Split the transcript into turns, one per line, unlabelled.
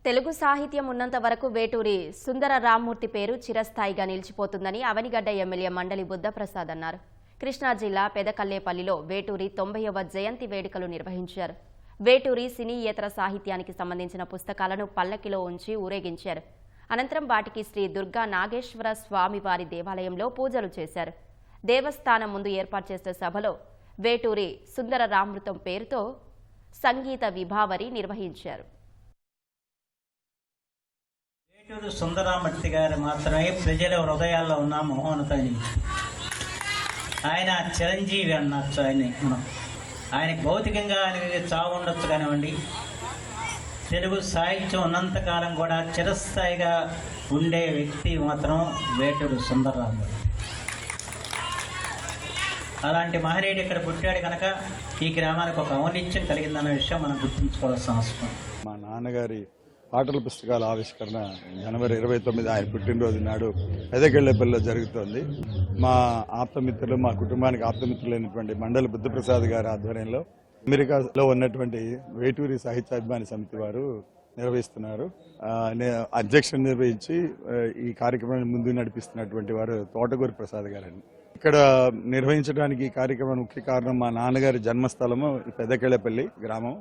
తెలుగు సాహిత్యం ఉన్నంత వరకు వేటూరి సుందర రామ్మూర్తి పేరు చిరస్థాయిగా నిలిచిపోతుందని అవనిగడ్డ ఎమ్మెల్యే మండలి బుద్ధప్రసాద్ అన్నారు. కృష్ణా జిల్లా పెదకల్లేపల్లిలో వేటూరి 90వ జయంతి వేడుకలు నిర్వహించారు. వేటూరి సినీయేతర సాహిత్యానికి సంబంధించిన పుస్తకాలను పల్లకిలో ఉంచి ఊరేగించారు. అనంతరం వాటికి శ్రీ దుర్గా నాగేశ్వర స్వామివారి దేవాలయంలో పూజలు చేశారు. దేవస్థానం ముందు ఏర్పాటు చేసిన సభలో వేటూరి సుందర రామృతం పేరుతో సంగీత విభావరి నిర్వహించారు.
వేటూరి సుందరరామూర్తి గారు మాత్రమే ప్రజల హృదయాల్లో ఉన్న మహోన్నత. ఆయన చిరంజీవి అనొచ్చు. ఆయనకి భౌతికంగా ఆయనకి చావు ఉండొచ్చు కానివ్వండి, తెలుగు సాహిత్యం ఉన్నంతకాలం కూడా చిరస్థాయిగా ఉండే వ్యక్తి మాత్రం వేటూరి సుందరరామూర్తి. అలాంటి మహనీయుడు ఇక్కడ పుట్టాడు కనుక ఈ గ్రామానికి ఒక ఔన్నత్యం కలిగిందన్న విషయం మనం గుర్తుంచుకోవాల్సిన అవసరం.
మా నాన్నగారి పాటల పుస్తకాల ఆవిష్కరణ జనవరి 29 ఆయన పుట్టినరోజు నాడు పెదకెళ్లేపల్లిలో జరుగుతోంది. మా ఆప్తమిత్రులు, మా కుటుంబానికి ఆప్తమిత్రులైనటువంటి మండలి బుద్ధప్రసాద్ గారి ఆధ్వర్యంలో అమెరికాలో ఉన్నటువంటి వేటూరి సాహిత్యాభిమాని సమితి వారు నిర్వహిస్తున్నారు. అధ్యక్షత నిర్వహించి ఈ కార్యక్రమాన్ని ముందు నడిపిస్తున్నటువంటి వారు తోటగూరి ప్రసాద్ గారండి. ఇక్కడ నిర్వహించడానికి ఈ కార్యక్రమం ముఖ్య కారణం మా నాన్నగారి జన్మస్థలము పెదకెళ్లేపల్లి గ్రామం.